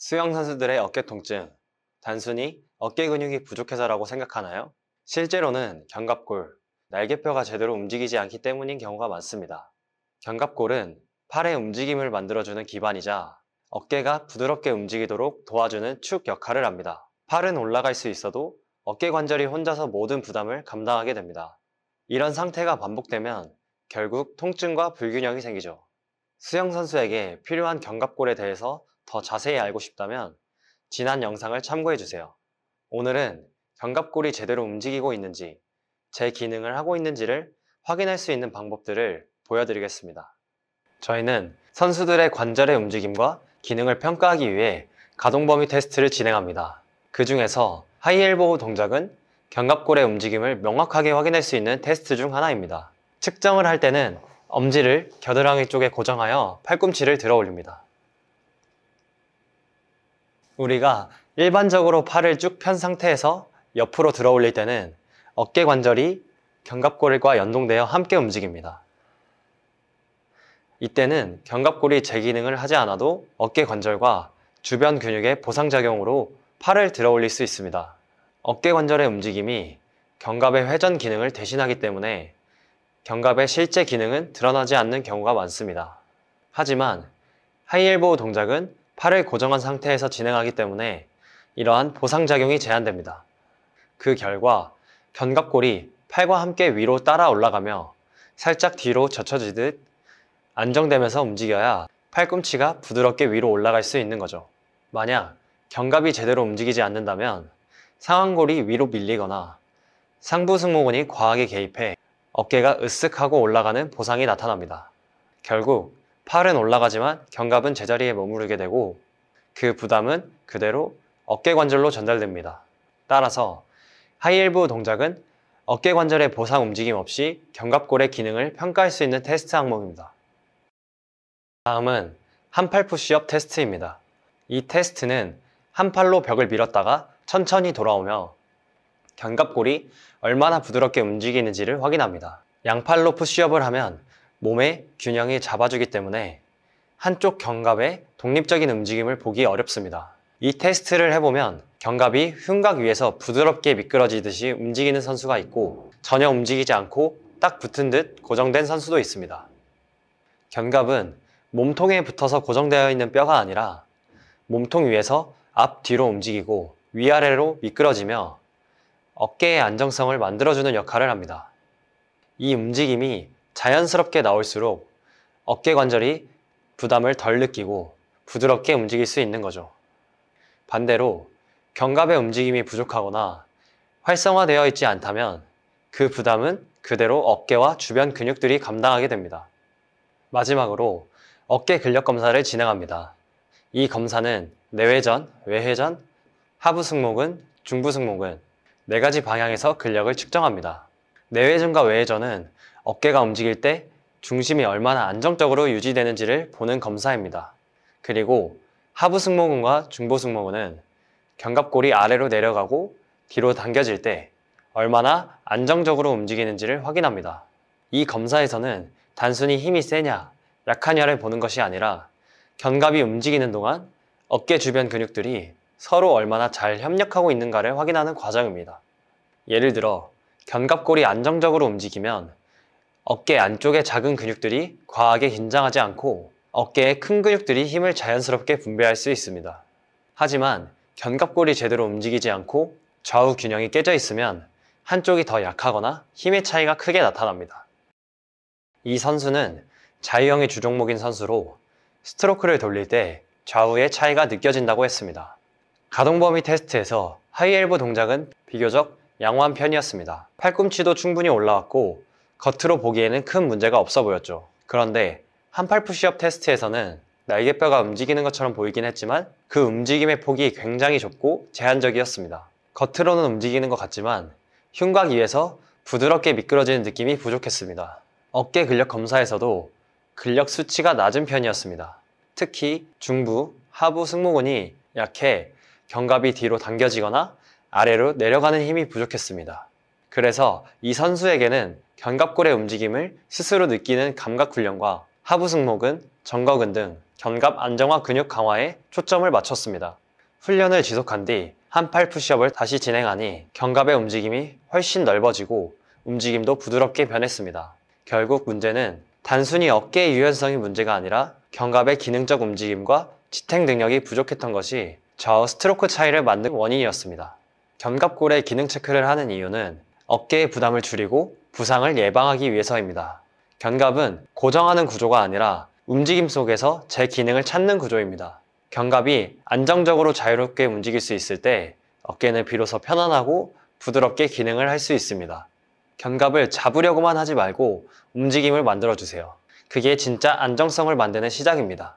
수영 선수들의 어깨 통증, 단순히 어깨 근육이 부족해서라고 생각하나요? 실제로는 견갑골, 날개뼈가 제대로 움직이지 않기 때문인 경우가 많습니다. 견갑골은 팔의 움직임을 만들어주는 기반이자 어깨가 부드럽게 움직이도록 도와주는 축 역할을 합니다. 팔은 올라갈 수 있어도 어깨 관절이 혼자서 모든 부담을 감당하게 됩니다. 이런 상태가 반복되면 결국 통증과 불균형이 생기죠. 수영 선수에게 필요한 견갑골에 대해서 더 자세히 알고 싶다면 지난 영상을 참고해주세요. 오늘은 견갑골이 제대로 움직이고 있는지, 제 기능을 하고 있는지를 확인할 수 있는 방법들을 보여드리겠습니다. 저희는 선수들의 관절의 움직임과 기능을 평가하기 위해 가동범위 테스트를 진행합니다. 그 중에서 하이엘보우 동작은 견갑골의 움직임을 명확하게 확인할 수 있는 테스트 중 하나입니다. 측정을 할 때는 엄지를 겨드랑이 쪽에 고정하여 팔꿈치를 들어 올립니다. 우리가 일반적으로 팔을 쭉 편 상태에서 옆으로 들어 올릴 때는 어깨 관절이 견갑골과 연동되어 함께 움직입니다. 이때는 견갑골이 제 기능을 하지 않아도 어깨 관절과 주변 근육의 보상작용으로 팔을 들어 올릴 수 있습니다. 어깨 관절의 움직임이 견갑의 회전 기능을 대신하기 때문에 견갑의 실제 기능은 드러나지 않는 경우가 많습니다. 하지만 하이엘보우 동작은 팔을 고정한 상태에서 진행하기 때문에 이러한 보상작용이 제한됩니다. 그 결과 견갑골이 팔과 함께 위로 따라 올라가며 살짝 뒤로 젖혀지듯 안정되면서 움직여야 팔꿈치가 부드럽게 위로 올라갈 수 있는 거죠. 만약 견갑이 제대로 움직이지 않는다면 상완골이 위로 밀리거나 상부 승모근이 과하게 개입해 어깨가 으쓱하고 올라가는 보상이 나타납니다. 결국 팔은 올라가지만 견갑은 제자리에 머무르게 되고 그 부담은 그대로 어깨 관절로 전달됩니다. 따라서 하이엘보우 동작은 어깨 관절의 보상 움직임 없이 견갑골의 기능을 평가할 수 있는 테스트 항목입니다. 다음은 한팔 푸시업 테스트입니다. 이 테스트는 한 팔로 벽을 밀었다가 천천히 돌아오며 견갑골이 얼마나 부드럽게 움직이는지를 확인합니다. 양팔로 푸시업을 하면 몸의 균형이 잡아주기 때문에 한쪽 견갑의 독립적인 움직임을 보기 어렵습니다. 이 테스트를 해보면 견갑이 흉곽 위에서 부드럽게 미끄러지듯이 움직이는 선수가 있고 전혀 움직이지 않고 딱 붙은 듯 고정된 선수도 있습니다. 견갑은 몸통에 붙어서 고정되어 있는 뼈가 아니라 몸통 위에서 앞뒤로 움직이고 위아래로 미끄러지며 어깨의 안정성을 만들어주는 역할을 합니다. 이 움직임이 자연스럽게 나올수록 어깨 관절이 부담을 덜 느끼고 부드럽게 움직일 수 있는 거죠. 반대로 견갑의 움직임이 부족하거나 활성화되어 있지 않다면 그 부담은 그대로 어깨와 주변 근육들이 감당하게 됩니다. 마지막으로 어깨 근력 검사를 진행합니다. 이 검사는 내외전, 외회전, 하부 승모근, 중부 승모근 4가지 방향에서 근력을 측정합니다. 내외전과 외회전은 어깨가 움직일 때 중심이 얼마나 안정적으로 유지되는지를 보는 검사입니다. 그리고 하부 승모근과 중부 승모근은 견갑골이 아래로 내려가고 뒤로 당겨질 때 얼마나 안정적으로 움직이는지를 확인합니다. 이 검사에서는 단순히 힘이 세냐, 약하냐를 보는 것이 아니라 견갑이 움직이는 동안 어깨 주변 근육들이 서로 얼마나 잘 협력하고 있는가를 확인하는 과정입니다. 예를 들어 견갑골이 안정적으로 움직이면 어깨 안쪽의 작은 근육들이 과하게 긴장하지 않고 어깨의 큰 근육들이 힘을 자연스럽게 분배할 수 있습니다. 하지만 견갑골이 제대로 움직이지 않고 좌우 균형이 깨져 있으면 한쪽이 더 약하거나 힘의 차이가 크게 나타납니다. 이 선수는 자유형의 주종목인 선수로 스트로크를 돌릴 때 좌우의 차이가 느껴진다고 했습니다. 가동범위 테스트에서 하이엘보 동작은 비교적 양호한 편이었습니다. 팔꿈치도 충분히 올라왔고 겉으로 보기에는 큰 문제가 없어 보였죠. 그런데 한팔 푸시업 테스트에서는 날개뼈가 움직이는 것처럼 보이긴 했지만 그 움직임의 폭이 굉장히 좁고 제한적이었습니다. 겉으로는 움직이는 것 같지만 흉곽 위에서 부드럽게 미끄러지는 느낌이 부족했습니다. 어깨 근력 검사에서도 근력 수치가 낮은 편이었습니다. 특히 중부, 하부 승모근이 약해 견갑이 뒤로 당겨지거나 아래로 내려가는 힘이 부족했습니다. 그래서 이 선수에게는 견갑골의 움직임을 스스로 느끼는 감각 훈련과 하부 승모근, 정거근 등 견갑 안정화 근육 강화에 초점을 맞췄습니다. 훈련을 지속한 뒤 한팔 푸시업을 다시 진행하니 견갑의 움직임이 훨씬 넓어지고 움직임도 부드럽게 변했습니다. 결국 문제는 단순히 어깨의 유연성이 문제가 아니라 견갑의 기능적 움직임과 지탱 능력이 부족했던 것이 좌우 스트로크 차이를 만든 원인이었습니다. 견갑골의 기능 체크를 하는 이유는 어깨의 부담을 줄이고 부상을 예방하기 위해서입니다. 견갑은 고정하는 구조가 아니라 움직임 속에서 제 기능을 찾는 구조입니다. 견갑이 안정적으로 자유롭게 움직일 수 있을 때 어깨는 비로소 편안하고 부드럽게 기능을 할 수 있습니다. 견갑을 잡으려고만 하지 말고 움직임을 만들어주세요. 그게 진짜 안정성을 만드는 시작입니다.